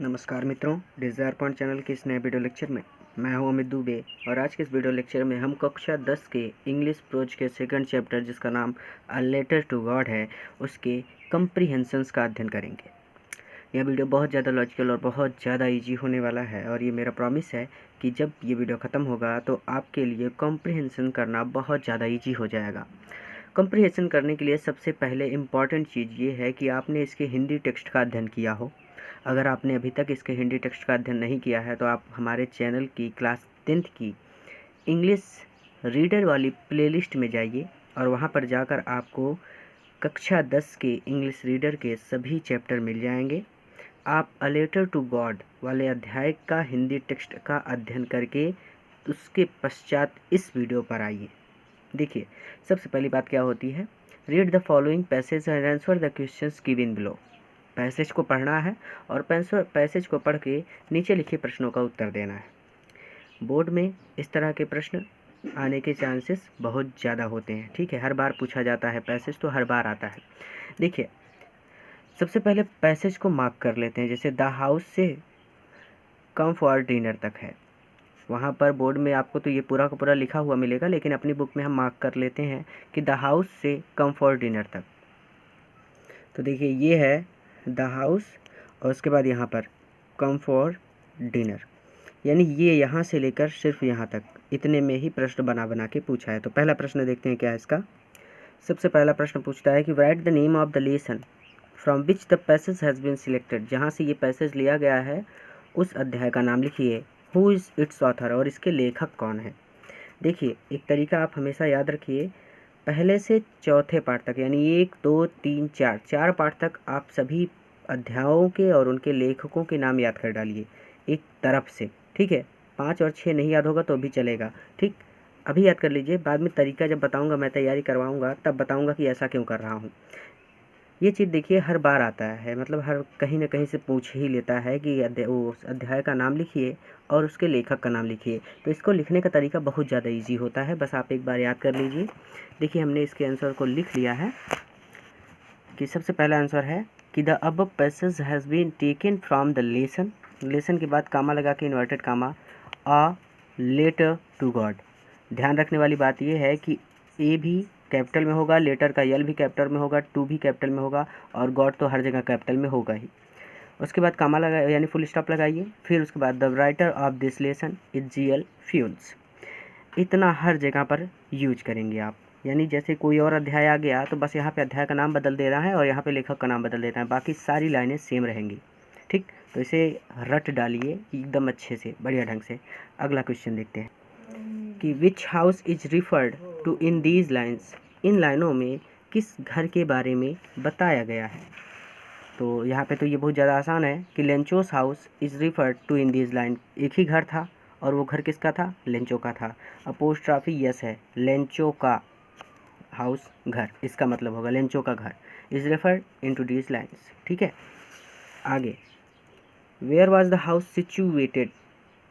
नमस्कार मित्रों, desire point channel के इस नए वीडियो लेक्चर में मैं हूं अमित दुबे और आज के इस वीडियो लेक्चर में हम कक्षा 10 के इंग्लिश प्रोज के सेकंड चैप्टर जिसका नाम अ लेटर टू गॉड है उसके कंप्रीहेंशंस का अध्ययन करेंगे। यह वीडियो बहुत ज़्यादा लॉजिकल और बहुत ज़्यादा इजी होने वाला है और ये मेरा प्रॉमिस है कि जब ये वीडियो ख़त्म होगा तो आपके लिए कंप्रीहेंशन करना बहुत ज़्यादा ईजी हो जाएगा। कंप्रीहेंशन करने के लिए सबसे पहले इम्पॉर्टेंट चीज़ ये है कि आपने इसके हिंदी टेक्स्ट का अध्ययन किया हो। अगर आपने अभी तक इसके हिंदी टेक्स्ट का अध्ययन नहीं किया है तो आप हमारे चैनल की क्लास 10th की इंग्लिश रीडर वाली प्लेलिस्ट में जाइए और वहाँ पर जाकर आपको कक्षा 10 के इंग्लिश रीडर के सभी चैप्टर मिल जाएंगे। आप अ लेटर टू गॉड वाले अध्याय का हिंदी टेक्स्ट का अध्ययन करके उसके पश्चात इस वीडियो पर आइए। देखिए, सबसे पहली बात क्या होती है, read the following passage and answer the questions given below. Passage को पढ़ना है और पैसेज को पढ़ के नीचे लिखे प्रश्नों का उत्तर देना है। बोर्ड में इस तरह के प्रश्न आने के चांसेस बहुत ज़्यादा होते हैं, ठीक है। हर बार पूछा जाता है पैसेज, तो हर बार आता है। देखिए, सबसे पहले पैसेज को मार्क कर लेते हैं। जैसे द हाउस से कम फॉर डिनर तक है, वहाँ पर बोर्ड में आपको तो ये पूरा का पूरा लिखा हुआ मिलेगा, लेकिन अपनी बुक में हम मार्क कर लेते हैं कि द हाउस से कम फॉर डिनर तक। तो देखिए, ये है द हाउस और उसके बाद यहाँ पर कम फॉर डिनर, यानी ये यहाँ से लेकर सिर्फ यहाँ तक इतने में ही प्रश्न बना बना के पूछा है। तो पहला प्रश्न देखते हैं क्या है इसका। सबसे पहला प्रश्न पूछता है कि write the name of the lesson from which the passage has been selected. जहाँ से ये पैसेज लिया गया है उस अध्याय का नाम लिखिए। हु इज़ इट्स ऑथर, और इसके लेखक कौन है। देखिए, एक तरीका आप हमेशा याद रखिए, पहले से चौथे पार्ट तक यानी 1, 2, 3, 4 पार्ट तक आप सभी अध्यायों के और उनके लेखकों के नाम याद कर डालिए एक तरफ से, ठीक है। 5 और 6 नहीं याद होगा तो भी चलेगा, ठीक। अभी याद कर लीजिए, बाद में तरीका जब बताऊंगा, मैं तैयारी करवाऊंगा तब बताऊंगा कि ऐसा क्यों कर रहा हूँ। ये चीज़ देखिए हर बार आता है, मतलब हर कहीं ना कहीं से पूछ ही लेता है कि उस अध्याय का नाम लिखिए और उसके लेखक का नाम लिखिए। तो इसको लिखने का तरीका बहुत ज़्यादा इजी होता है, बस आप एक बार याद कर लीजिए। देखिए, हमने इसके आंसर को लिख लिया है कि सबसे पहला आंसर है कि the above passage has been taken from the lesson. Lesson के बाद कामा लगा के inverted comma a letter to God. ध्यान रखने वाली बात यह है कि ए भी कैपिटल में होगा, लेटर का यल भी कैपिटल में होगा, टू भी कैपिटल में होगा और गॉड तो हर जगह कैपिटल में होगा ही। उसके बाद कामा लगा यानी फुल स्टॉप लगाइए। फिर उसके बाद the writer of this lesson is GL fuels. इतना हर जगह पर यूज करेंगे आप, यानी जैसे कोई और अध्याय आ गया तो बस यहाँ पे अध्याय का नाम बदल दे रहा है और यहाँ पे लेखक का नाम बदल देना है, बाकी सारी लाइनें सेम रहेंगी, ठीक। तो इसे रट डालिए एकदम अच्छे से, बढ़िया ढंग से। अगला क्वेश्चन देखते हैं कि which house is referred to in these lines. इन लाइनों में किस घर के बारे में बताया गया है। तो यहाँ पे तो ये बहुत ज़्यादा आसान है कि Lencho's house is referred to in these line. एक ही घर था और वो घर किसका था, लेंचो का था। अपोस्ट्रॉफी यस है, लेंचो का हाउस घर, इसका मतलब होगा लेंचो का घर is referred into these lines, ठीक है। आगे, where was the house situated.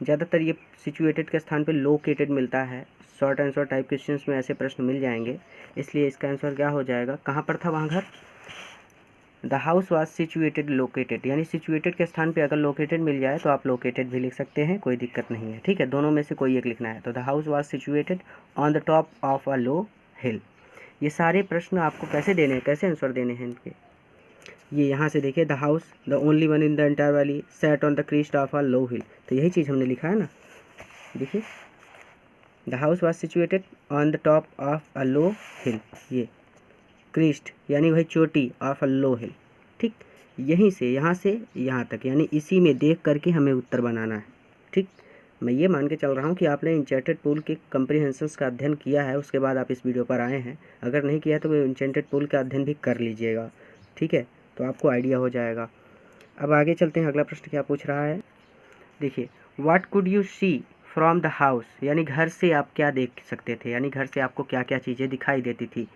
ज़्यादातर ये सिचुएटेड के स्थान पे लोकेटेड मिलता है। शॉर्ट आंसर टाइप क्वेश्चंस में ऐसे प्रश्न मिल जाएंगे, इसलिए इसका आंसर क्या हो जाएगा, कहाँ पर था वहाँ घर। The house was situated located, यानी सिचुएटेड के स्थान पे अगर लोकेटेड मिल जाए तो आप लोकेटेड भी लिख सकते हैं, कोई दिक्कत नहीं है, ठीक है। दोनों में से कोई एक लिखना है। तो the house was situated on the top of a low hill. ये सारे प्रश्न आपको कैसे देने हैं, कैसे आंसर देने हैं इनके, ये यहाँ से देखिए, the house the only one in the entire valley sat on the crest of a low hill. तो यही चीज़ हमने लिखा है ना, देखिए, the house was situated on the top of a low hill, ये क्रीस्ट यानी वही चोटी ऑफ अ लो हिल, ठीक। यहीं से यहाँ तक, यानी इसी में देख करके हमें उत्तर बनाना है, ठीक। मैं ये मान के चल रहा हूँ कि आपने इंचेंटेड पूल के कंप्रीहेंशंस का अध्ययन किया है, उसके बाद आप इस वीडियो पर आए हैं। अगर नहीं किया तो इंचेंटेड पूल का अध्ययन भी कर लीजिएगा, ठीक है, तो आपको आइडिया हो जाएगा। अब आगे चलते हैं, अगला प्रश्न क्या पूछ रहा है। देखिए, what could you see from the house, यानी घर से आप क्या देख सकते थे, यानी घर से आपको क्या क्या चीज़ें दिखाई देती थी।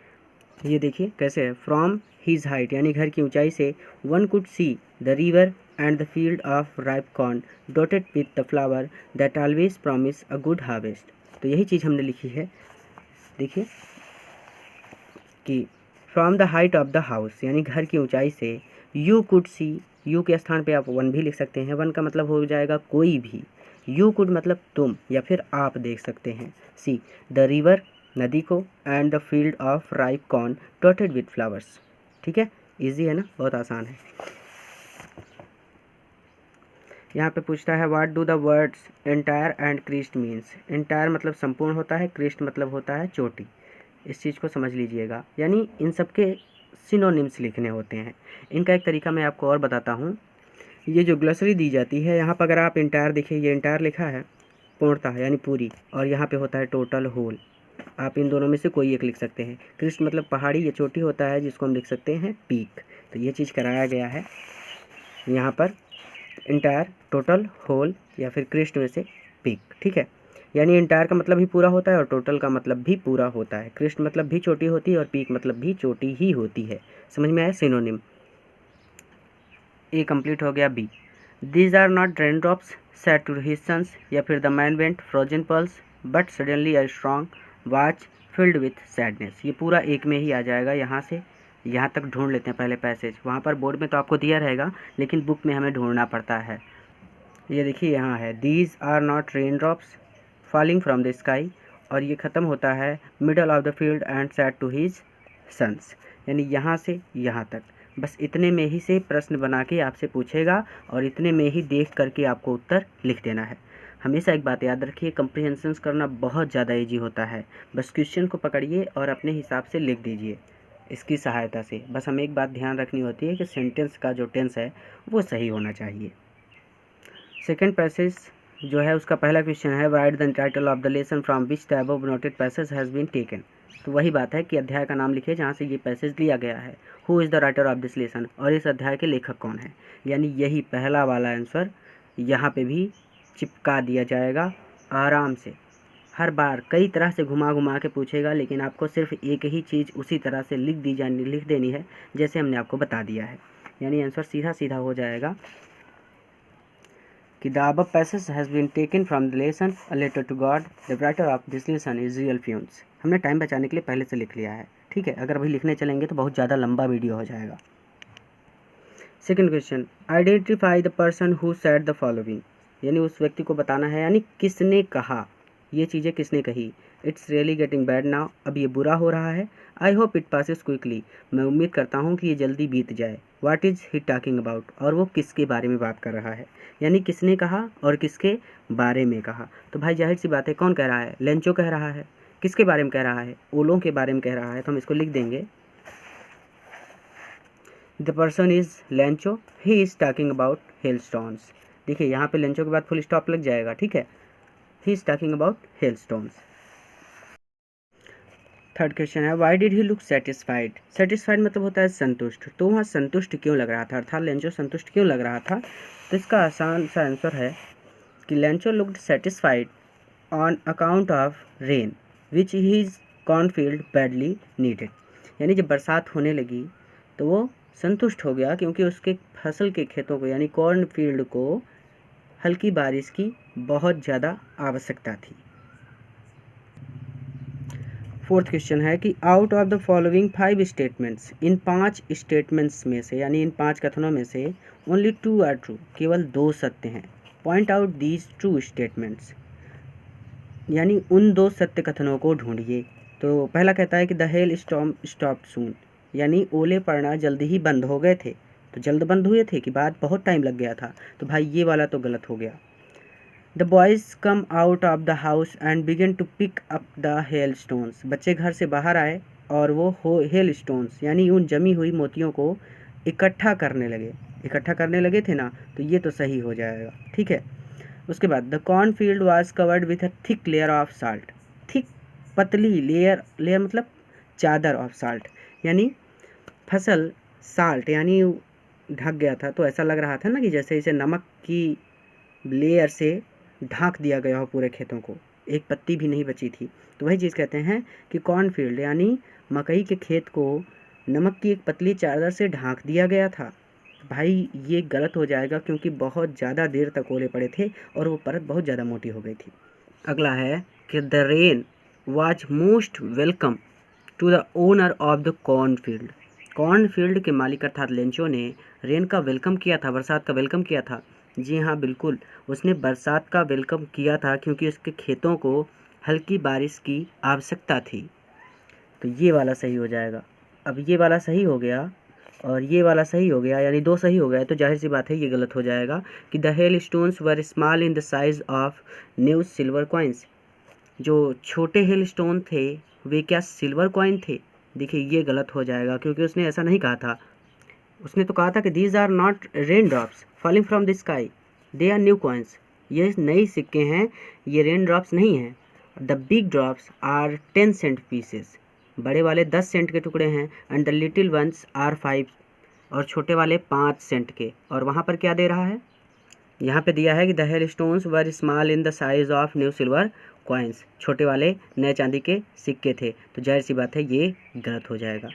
ये देखिए कैसे है, फ्रॉम हीज हाइट यानी घर की ऊंचाई से one could see the river and the field of ripe corn dotted with the flower that always promise a good harvest. तो यही चीज़ हमने लिखी है। देखिए कि from the height of the house यानी घर की ऊंचाई से, यू कुड सी यू के स्थान पे आप वन भी लिख सकते हैं। वन का मतलब हो जाएगा कोई भी। यू कुड मतलब तुम या फिर आप देख सकते हैं। सी द रिवर नदी को, and the field of ripe corn dotted with flowers. ठीक है, इजी है ना, बहुत आसान है। यहाँ पे पूछता है what do the words entire and crest means. Entire मतलब संपूर्ण होता है, क्रिस्ट मतलब होता है चोटी। इस चीज़ को समझ लीजिएगा, यानी इन सब के सिनोनिम्स लिखने होते हैं। इनका एक तरीका मैं आपको और बताता हूँ। ये जो ग्लोसरी दी जाती है, यहाँ पर अगर आप एंटायर देखिए, ये एंटायर लिखा है पूर्णतः यानी पूरी, और यहाँ पे होता है टोटल होल। आप इन दोनों में से कोई एक लिख सकते हैं। क्रिस्ट मतलब पहाड़ी या चोटी होता है, जिसको हम लिख सकते हैं पीक। तो ये चीज़ कराया गया है यहाँ पर, इंटायर, टोटल, होल या फिर क्रिस्ट में से पीक। ठीक है, यानी इंटायर का मतलब भी पूरा होता है और टोटल का मतलब भी पूरा होता है। क्रिस्ट मतलब भी चोटी होती है और पीक मतलब भी चोटी ही होती है। समझ में आया सिनोनिम। ए कंप्लीट हो गया। B these are not rain drops said to his sons, या फिर the man went frozen pearls but suddenly a strong watch filled with sadness. ये पूरा एक में ही आ जाएगा। यहाँ से यहाँ तक ढूंढ लेते हैं पहले पैसेज। वहाँ पर बोर्ड में तो आपको दिया रहेगा, लेकिन बुक में हमें ढूंढना पड़ता है। ये देखिए यहाँ है, these are not rain drops falling from the sky, और ये ख़त्म होता है middle of the field and said to his sons. यानी यहाँ से यहाँ तक बस इतने में ही से प्रश्न बना के आपसे पूछेगा, और इतने में ही देख करके आपको उत्तर लिख देना है। हमेशा एक बात याद रखिए, कंप्रीहेंशंस करना बहुत ज़्यादा ईजी होता है। बस क्वेश्चन को पकड़िए और अपने हिसाब से लिख दीजिए इसकी सहायता से। बस हमें एक बात ध्यान रखनी होती है कि सेंटेंस का जो टेंस है वो सही होना चाहिए। सेकेंड पैसेज जो है, उसका पहला क्वेश्चन है write the title of the lesson from which the above noted passage has been taken. तो वही बात है कि अध्याय का नाम लिखिए जहाँ से ये पैसेज लिया गया है। Who is the writer of this lesson, और इस अध्याय के लेखक कौन है। यानी यही पहला वाला आंसर यहाँ पे भी चिपका दिया जाएगा आराम से। हर बार कई तरह से घुमा घुमा के पूछेगा, लेकिन आपको सिर्फ एक ही चीज़ उसी तरह से लिख देनी है जैसे हमने आपको बता दिया है। यानी आंसर सीधा सीधा हो जाएगा कि the above passage has been taken from the lesson a letter to God, the writer of this lesson is real Fuentes. हमने टाइम बचाने के लिए पहले से लिख लिया है। ठीक है, अगर अभी लिखने चलेंगे तो बहुत ज़्यादा लंबा वीडियो हो जाएगा। Second question, identify the person who said the following. यानी उस व्यक्ति को बताना है, यानी किसने कहा, ये चीज़ें किसने कही। It's really getting bad now, अब ये बुरा हो रहा है। I hope it passes quickly, मैं उम्मीद करता हूँ कि ये जल्दी बीत जाए। What is he talking about, और वो किसके बारे में बात कर रहा है। यानी किसने कहा और किसके बारे में कहा। तो भाई जाहिर सी बात है, कौन कह रहा है, लेंचो कह रहा है। किसके बारे में कह रहा है, ओलों के बारे में कह रहा है। तो हम इसको लिख देंगे, the person is Lencho, he is talking about hailstones. देखिए यहाँ पे लेंचो के बाद फुल स्टॉप लग जाएगा। ठीक है, he is talking about hailstones. Third question है why did he look satisfied. Satisfied मतलब होता है संतुष्ट। तो वहाँ संतुष्ट क्यों लग रहा था, अर्थात लेंचो संतुष्ट क्यों लग रहा था। तो इसका आसान सा आंसर है कि Lencho looked satisfied on account of rain which his cornfield badly needed. यानी जब बरसात होने लगी तो वो संतुष्ट हो गया, क्योंकि उसके फसल के खेतों को यानी कॉर्न फील्ड को हल्की बारिश की बहुत ज़्यादा आवश्यकता थी। फोर्थ क्वेश्चन है कि out of the following 5 statements, in 5 statements में से यानी इन 5 कथनों में से ओनली 2 आर ट्रू, केवल 2 सत्य हैं। Point out these true statements, यानी उन 2 सत्य कथनों को ढूंढिए। तो पहला कहता है कि द हेल स्टॉर्म स्टॉप्ड सून, यानी ओले पड़ना जल्दी ही बंद हो गए थे। तो जल्द बंद हुए थे कि बाद बहुत टाइम लग गया था। तो भाई ये वाला तो गलत हो गया। The boys come out of the house and began to pick up the hail stones, बच्चे घर से बाहर आए और वो हेल स्टोन्स यानी उन जमी हुई मोतियों को इकट्ठा करने लगे थे ना। तो ये तो सही हो जाएगा। ठीक है, उसके बाद the corn field was covered with a thick layer of salt. Thick पतली लेयर मतलब चादर ऑफ साल्ट, यानी फसल साल्ट यानी ढक गया था। तो ऐसा लग रहा था ना कि जैसे इसे नमक की लेयर से ढांक दिया गया हो पूरे खेतों को, एक पत्ती भी नहीं बची थी। तो वही चीज़ कहते हैं कि कॉर्नफील्ड यानी मकई के खेत को नमक की एक पतली चादर से ढांक दिया गया था। भाई ये गलत हो जाएगा, क्योंकि बहुत ज़्यादा देर तक ओले पड़े थे और वो परत बहुत ज़्यादा मोटी हो गई थी। अगला है कि the rain was most welcome to the owner of the cornfield. Cornfield के मालिक अर्थात लेंचो ने रेन का वेलकम किया था, बरसात का वेलकम किया था। जी हाँ बिल्कुल, उसने बरसात का वेलकम किया था क्योंकि उसके खेतों को हल्की बारिश की आवश्यकता थी। तो ये वाला सही हो जाएगा। अब ये वाला सही हो गया और ये वाला सही हो गया, यानी दो सही हो गया, तो जाहिर सी बात है ये गलत हो जाएगा कि the hail stones were small in the size of new silver coins. जो छोटे हेल स्टोन थे वे क्या सिल्वर कॉइन थे? देखिए ये गलत हो जाएगा क्योंकि उसने ऐसा नहीं कहा था। उसने तो कहा था कि these are not rain drops falling from the sky, they are new coins. ये नए सिक्के हैं, ये रेन ड्रॉप्स नहीं हैं। The big drops are 10 cent pieces, बड़े वाले 10 सेंट के टुकड़े हैं। And the little ones are 5, और छोटे वाले 5 सेंट के। और वहाँ पर क्या दे रहा है? यहाँ पे दिया है कि the hail stones were small in the size of new silver coins, छोटे वाले नए चांदी के सिक्के थे। तो जाहिर सी बात है ये गलत हो जाएगा।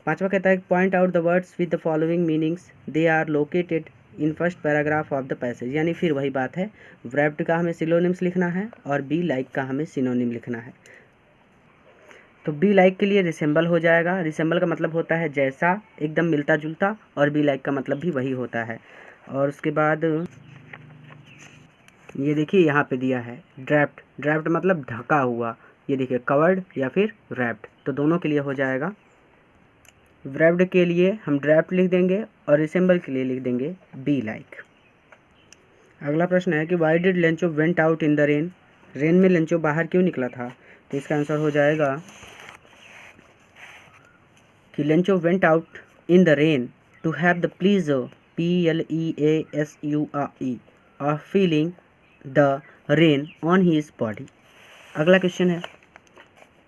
पांचवा कहता है point out the words with the following meanings, they are located in first paragraph of the passage. यानी फिर वही बात है, वर्ब का हमें सिनोनिम्स लिखना है और बी लाइक का हमें सिनोनिम लिखना है। तो बी लाइक के लिए रिसेंबल हो जाएगा। रिसेंबल का मतलब होता है जैसा, एकदम मिलता जुलता, और बी लाइक का मतलब भी वही होता है। और उसके बाद ये देखिए यहाँ पे दिया है ड्रैप्ड। ड्रैप्ड मतलब ढका हुआ, ये देखिए कवर्ड या फिर रैप्ड, तो दोनों के लिए हो जाएगा। wrapped के लिए हम ड्रैप्ड लिख देंगे और रिसेंबल के लिए लिख देंगे बी लाइक। अगला प्रश्न है कि why did Lencho went out in the rain. Rain में लेंचो बाहर क्यों निकला था? तो इसका आंसर हो जाएगा कि Lencho went out in the rain to have the pleasure, PLEASURE, of feeling the rain on his body. अगला क्वेश्चन है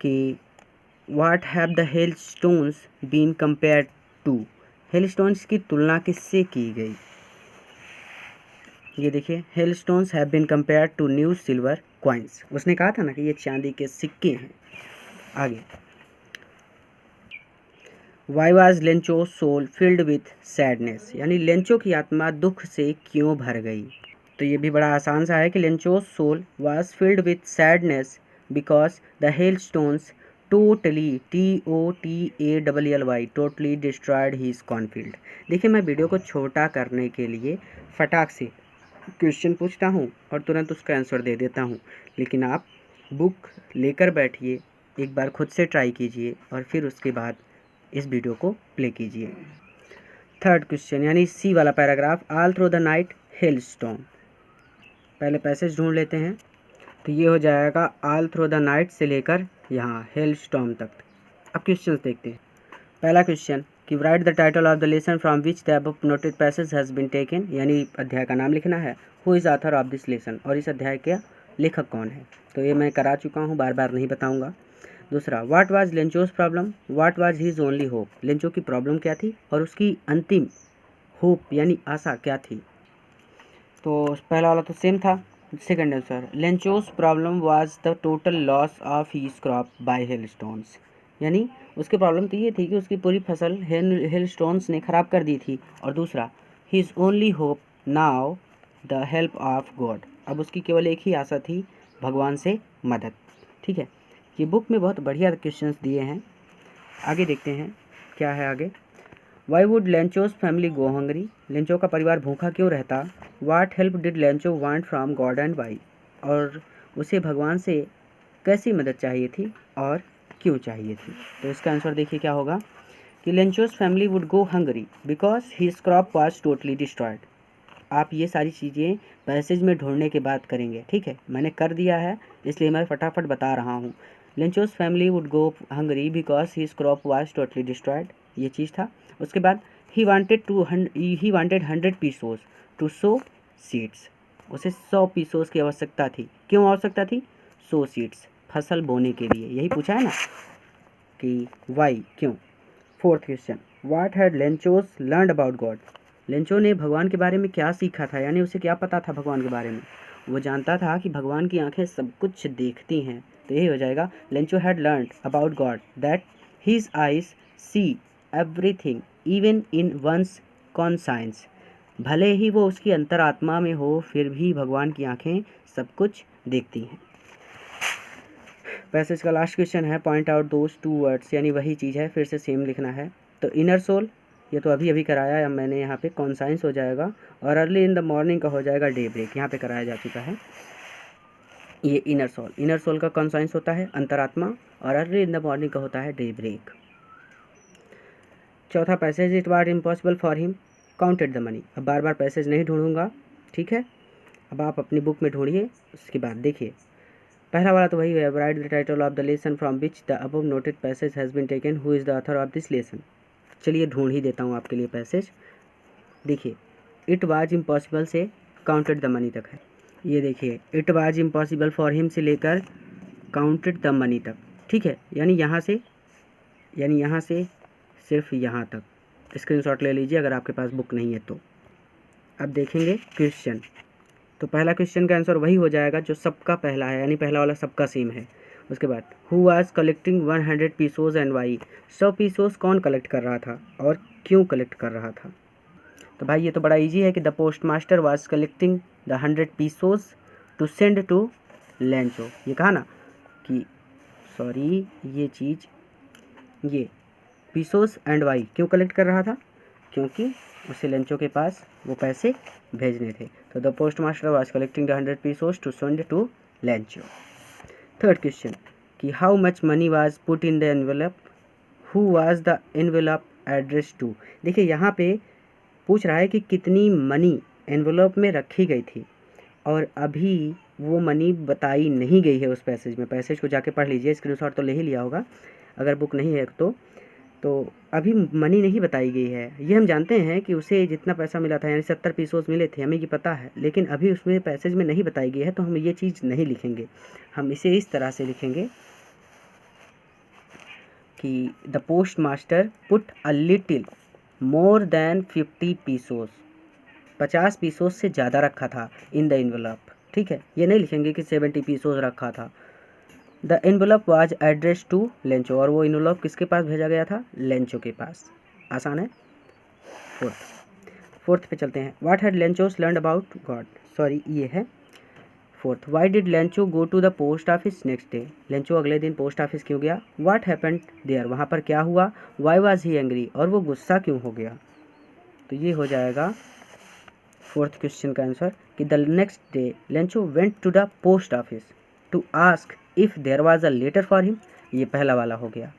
कि what have the hail stones been compared to. Hail stones की तुलना किससे की गई? ये देखिए hail stones have been compared to new silver coins. उसने कहा था ना कि ये चांदी के सिक्के हैं। आगे, why was Lencho soul filled with sadness, यानी लेंचो की आत्मा दुख से क्यों भर गई? तो ये भी बड़ा आसान सा है कि Lencho soul was filled with sadness because the hail stones totally TOTALLY totally destroyed his cornfield. देखिए मैं वीडियो को छोटा करने के लिए फटाक से क्वेश्चन पूछता हूँ और तुरंत उसका आंसर दे देता हूँ, लेकिन आप बुक लेकर बैठिए, एक बार खुद से ट्राई कीजिए और फिर उसके बाद इस वीडियो को प्ले कीजिए। थर्ड क्वेश्चन यानी सी वाला paragraph, all through the night hello storm. पहले पैसेज ढूंढ लेते हैं, तो ये हो जाएगा ऑल थ्रू द नाइट से लेकर यहाँ हेल स्टॉर्म तक। अब क्वेश्चन देखते हैं। पहला क्वेश्चन कि write the title of the lesson from which the above noted passage has been taken, यानी अध्याय का नाम लिखना है। Who is author of this lesson, और इस अध्याय का लेखक कौन है? तो ये मैं करा चुका हूँ, बार बार नहीं बताऊँगा। दूसरा, what was Lencho's problem, what was his only hope. Lencho की प्रॉब्लम क्या थी और उसकी अंतिम होप यानी आशा क्या थी? तो पहला वाला तो सेम था। Second answer, Lencho's problem was the total loss of his crop by hail stones, यानी उसकी प्रॉब्लम तो ये थी कि उसकी पूरी फसल हेल स्टोन्स ने ख़राब कर दी थी। और दूसरा, his only hope now the help of God, अब उसकी केवल एक ही आशा थी, भगवान से मदद। ठीक है, ये बुक में बहुत बढ़िया क्वेश्चंस दिए हैं। आगे देखते हैं क्या है आगे। Why would Lencho's family go hungry, Lencho का परिवार भूखा क्यों रहता? What help did Lencho want from God and why, और उसे भगवान से कैसी मदद चाहिए थी और क्यों चाहिए थी? तो इसका आंसर देखिए क्या होगा कि Lencho's family would go hungry because his crop was totally destroyed. आप ये सारी चीज़ें पैसेज में ढूंढने के बाद करेंगे, ठीक है, मैंने कर दिया है इसलिए मैं फटाफट बता रहा हूँ। Lencho's family would go hungry because his crop was totally destroyed, ये चीज़ था। उसके बाद he wanted 100 pesos to sow seeds, उसे 100 पीसोस की आवश्यकता थी। क्यों आवश्यकता थी? सो सीड्स, फसल बोने के लिए। यही पूछा है ना कि वाई, क्यों। Fourth question, what had Lencho's learned about God, Lencho ने भगवान के बारे में क्या सीखा था, यानी उसे क्या पता था भगवान के बारे में? वो जानता था कि भगवान की आंखें सब कुछ देखती हैं। तो यही हो जाएगा, Lencho had learned about God that his eyes see everything even in one's conscience, भले ही वो उसकी अंतरात्मा में हो फिर भी भगवान की आंखें सब कुछ देखती हैं। पैसेज का लास्ट क्वेश्चन है पॉइंट आउट दोज 2 वर्ड्स, यानी वही चीज़ है, फिर से सेम लिखना है। तो इनर सोल ये तो अभी अभी कराया है मैंने, यहाँ पे कॉन्साइंस हो जाएगा, और अर्ली इन द मॉर्निंग का हो जाएगा डे ब्रेक, यहाँ पे कराया जा चुका है। ये इनर सोल का कॉन्साइंस होता है अंतरात्मा, और अर्ली इन द मॉर्निंग का होता है डे ब्रेक। चौथा passage, it was impossible for him counted the money. अब बार बार पैसेज नहीं ढूंढूंगा, ठीक है, अब आप अपनी बुक में ढूंढिए, उसके बाद देखिए। पहला वाला तो वही है, write the title of the lesson from which the above noted passage has been taken, who is the author of this lesson. चलिए ढूंढ ही देता हूँ आपके लिए पैसेज। देखिए, इट वाज इम्पॉसिबल से काउंटेड द मनी तक है। ये देखिए, it was impossible for him से लेकर काउंटेड द मनी तक, ठीक है, यानी यहाँ से सिर्फ यहाँ तक। स्क्रीनशॉट ले लीजिए अगर आपके पास बुक नहीं है तो। अब देखेंगे क्वेश्चन, तो पहला क्वेश्चन का आंसर वही हो जाएगा जो सबका पहला है, यानी पहला वाला सबका सेम है। उसके बाद who was collecting 100 pesos and why, 100 pesos कौन कलेक्ट कर रहा था और क्यों कलेक्ट कर रहा था। तो भाई ये तो बड़ा इजी है कि the post master was collecting the 100 pesos to send to Lencho. ये कहा ना कि सॉरी ये चीज़, ये पीसोस एंड वाई क्यों कलेक्ट कर रहा था, क्योंकि उसे लेंचो के पास वो पैसे भेजने थे। तो the post master was collecting the 100 pesos to send to Lencho. Third question कि how much money was put in the envelope, who was the envelope address to. देखिए यहाँ पे पूछ रहा है कि कितनी मनी एनवेलप में रखी गई थी, और अभी वो मनी बताई नहीं गई है उस पैसेज में। पैसेज को जाके पढ़ लीजिए, स्क्रीनशॉट तो ले ही लिया होगा अगर बुक नहीं है तो अभी मनी नहीं बताई गई है। ये हम जानते हैं कि उसे जितना पैसा मिला था, यानी 70 पीसोस मिले थे, हमें ये पता है, लेकिन अभी उसमें पैसेज में नहीं बताई गई है, तो हम ये चीज़ नहीं लिखेंगे। हम इसे इस तरह से लिखेंगे कि the post master put a little more than 50 pesos, 50 pesos से ज़्यादा रखा था इन द एनवेलप, ठीक है। ये नहीं लिखेंगे कि 70 पीसोस रखा था। The envelope was address to Lencho, और वो एनवेलप किसके पास भेजा गया था, लेंचो के पास। आसान है। फोर्थ पे चलते हैं, what had Lencho's learn about God, sorry ये है fourth. Why did Lencho go to the post office next day, Lencho अगले दिन पोस्ट ऑफिस क्यों गया। व्हाट हैपेंड देयर, वहाँ पर क्या हुआ। वाई वाज ही एंग्री, और वो गुस्सा क्यों हो गया। तो ये हो जाएगा फोर्थ क्वेश्चन का आंसर कि the next day Lencho went to the post office to ask if there was a letter for him. ये पहला वाला हो गया,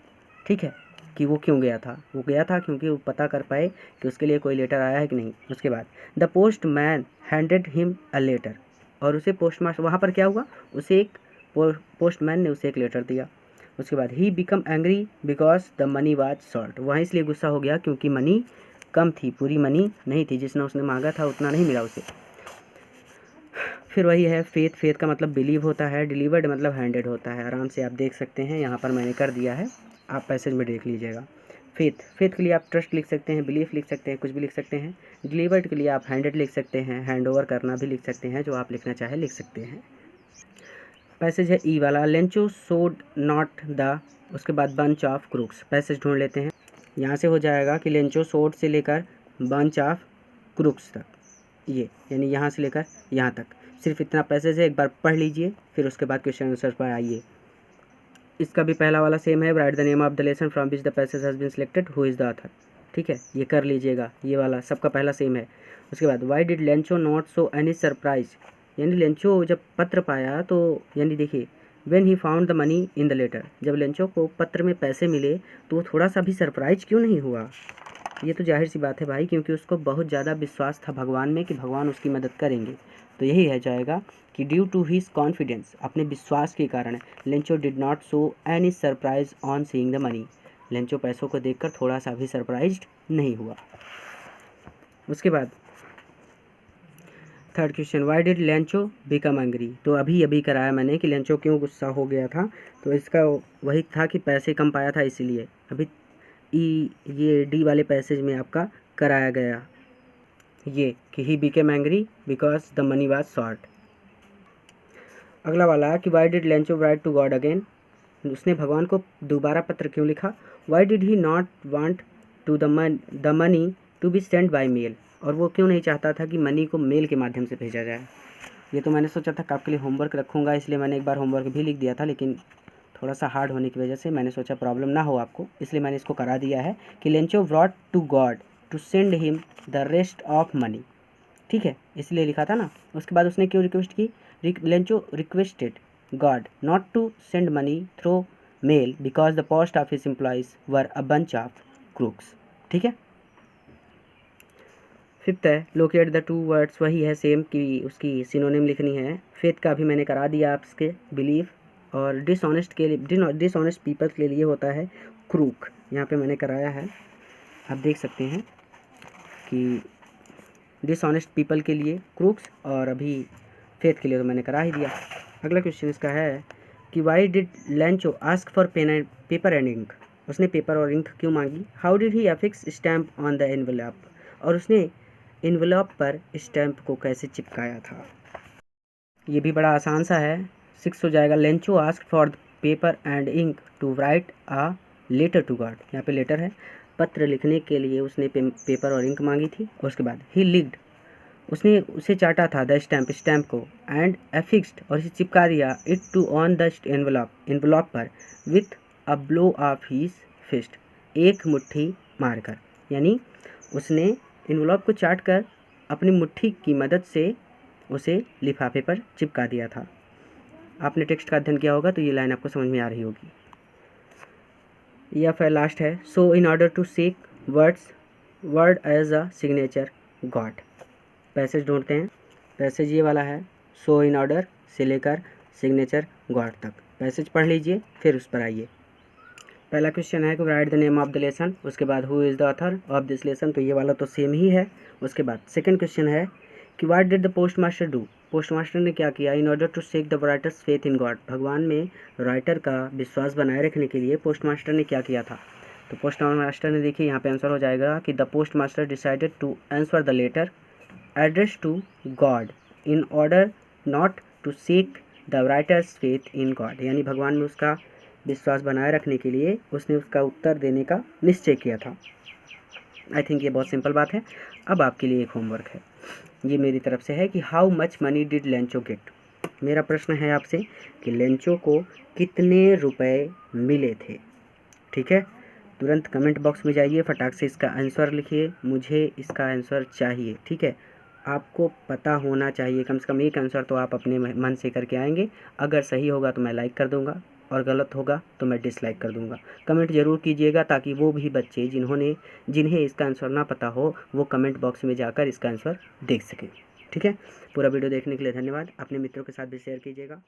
ठीक है, कि वो क्यों गया था। वो गया था क्योंकि वो पता कर पाए कि उसके लिए कोई लेटर आया है कि नहीं। उसके बाद the post man handed him a letter, और उसे पोस्ट मास्टर, वहाँ पर क्या हुआ, उसे एक पोस्टमैन ने उसे एक लेटर दिया। उसके बाद he become angry because the money was short, वहाँ इसलिए गुस्सा हो गया क्योंकि मनी कम थी, पूरी मनी नहीं थी, जितना उसने मांगा था उतना नहीं मिला उसे। फिर वही है फेथ, फेथ का मतलब बिलीव होता है, डिलीवर्ड मतलब हैंडेड होता है। आराम से आप देख सकते हैं, यहाँ पर मैंने कर दिया है, आप पैसेज में देख लीजिएगा। फेथ, फेथ के लिए आप ट्रस्ट लिख सकते हैं, बिलीफ लिख सकते हैं, कुछ भी लिख सकते हैं। डिलीवर्ड के लिए आप हैंडेड लिख सकते हैं, हैंड ओवर करना भी लिख सकते हैं, जो आप लिखना चाहे लिख सकते हैं। पैसेज है ई वाला, लेंचो सोड नॉट द, उसके बाद बंच ऑफ क्रूक्स। पैसेज ढूंढ लेते हैं, यहाँ से हो जाएगा कि लेंचो सोड से लेकर बंच ऑफ क्रूक्स तक, ये यानी यहाँ से लेकर यहाँ तक, सिर्फ इतना पैसेज है। एक बार पढ़ लीजिए, फिर उसके बाद क्वेश्चन आंसर पर आइए। इसका भी पहला वाला सेम है, write the name of the lesson from which the passage has been selected, who is the author, ठीक है, ये कर लीजिएगा, ये वाला सबका पहला सेम है। उसके बाद why did Lencho not show any surprise, यानी लेंचो जब पत्र पाया तो, यानी देखिए when he found the money in the letter, जब लेंचो को पत्र में पैसे मिले तो वो थोड़ा सा भी सरप्राइज क्यों नहीं हुआ। ये तो जाहिर सी बात है भाई, क्योंकि उसको बहुत ज़्यादा विश्वास था भगवान में कि भगवान उसकी मदद करेंगे। तो यही है जाएगा कि ड्यू टू हिज कॉन्फिडेंस, अपने विश्वास के कारण, Lencho did not show any surprise on seeing the money, Lencho पैसों को देखकर थोड़ा सा भी सरप्राइज्ड नहीं हुआ। उसके बाद third question, Y did Lencho become angry, तो अभी कराया मैंने कि लेंचो क्यों गुस्सा हो गया था, तो इसका वही था कि पैसे कम पाया था इसीलिए। अभी ये डी वाले पैसेज में आपका कराया गया ये कि he became angry because the money was short. अगला वाला कि why did Lencho write to God again, उसने भगवान को दोबारा पत्र क्यों लिखा। Why did he not want to the money to be send by mail, और वो क्यों नहीं चाहता था कि मनी को मेल के माध्यम से भेजा जाए। ये तो मैंने सोचा था कि आपके लिए होमवर्क रखूँगा, इसलिए मैंने एक बार होमवर्क भी लिख दिया था, लेकिन थोड़ा सा हार्ड होने की वजह से मैंने सोचा प्रॉब्लम ना हो आपको, इसलिए मैंने इसको करा दिया है कि Lencho brought to God to send him the rest of money. ठीक है, इसलिए लिखा था ना। उसके बाद उसने क्यों रिक्वेस्ट की, Lencho requested God not to send money through mail because the post office employees were a bunch of crooks. ठीक है। फिफ्थ है लोकेट द टू वर्ड्स, वही है सेम कि उसकी सिनोनिम लिखनी है। फेथ का भी मैंने करा दिया आपके, बिलीफ। और डिसऑनेस्ट के लिए, डिसऑनेस्ट पीपल के लिए होता है क्रूक, यहाँ पे मैंने कराया है। आप देख सकते हैं कि डिसऑनेस्ट पीपल के लिए क्रूक्स, और अभी फेथ के लिए तो मैंने करा ही दिया। अगला क्वेश्चन इसका है कि why did Lencho ask for paper and ink, उसने पेपर और इंक क्यों मांगी। How did he affix stamp on the envelope, और उसने एनवेलप पर स्टैम्प को कैसे चिपकाया था। ये भी बड़ा आसान सा है, 6 हो जाएगा। Lencho ask for paper and ink to write a letter to God, यहाँ पे लेटर है, पत्र लिखने के लिए उसने पेपर और इंक मांगी थी। और उसके बाद ही लिक्ड, उसने उसे चाटा था द स्टैम्प को, एंड एफिक्स्ड, और इसे चिपका दिया, it to on the envelope पर, with a blow of his fist, एक मुट्ठी मारकर। यानी उसने एनवेलप को चाट कर अपनी मुट्ठी की मदद से उसे लिफाफे पर चिपका दिया था। आपने टेक्स्ट का अध्ययन किया होगा तो ये लाइन आपको समझ में आ रही होगी। या फिर लास्ट है, so in order to seek word as a signature God. Passage ढूंढते हैं। पैसेज ये वाला है, सो इन ऑर्डर से लेकर सिग्नेचर गॉड तक। पैसेज पढ़ लीजिए फिर उस पर आइए। पहला क्वेश्चन है कि write the name of the lesson, उसके बाद who is the author of this lesson, तो ये वाला तो सेम ही है। उसके बाद सेकंड क्वेश्चन है कि what did the post master do, post master ने क्या किया, in order to shake the writer's faith in God, भगवान में राइटर का विश्वास बनाए रखने के लिए पोस्ट मास्टर ने क्या किया था। तो पोस्ट मास्टर ने, देखिए यहाँ पे आंसर हो जाएगा कि the post master decided to answer the letter address to God in order not to seek the writer's faith in God, यानी भगवान में उसका विश्वास बनाए रखने के लिए उसने उसका उत्तर देने का निश्चय किया था। आई थिंक ये बहुत सिंपल बात है। अब आपके लिए एक होमवर्क है, ये मेरी तरफ से है कि how much money did Lencho get. मेरा प्रश्न है आपसे कि लेंचो को कितने रुपए मिले थे। ठीक है, तुरंत कमेंट बॉक्स में जाइए, फटाक से इसका आंसर लिखिए, मुझे इसका आंसर चाहिए। ठीक है, आपको पता होना चाहिए, कम से कम एक आंसर तो आप अपने मन से करके आएंगे। अगर सही होगा तो मैं लाइक कर दूंगा, और गलत होगा तो मैं डिसलाइक कर दूंगा। कमेंट ज़रूर कीजिएगा ताकि वो भी बच्चे जिन्हें इसका आंसर ना पता हो वो कमेंट बॉक्स में जाकर इसका आंसर देख सकें। ठीक है, पूरा वीडियो देखने के लिए धन्यवाद। अपने मित्रों के साथ भी शेयर कीजिएगा।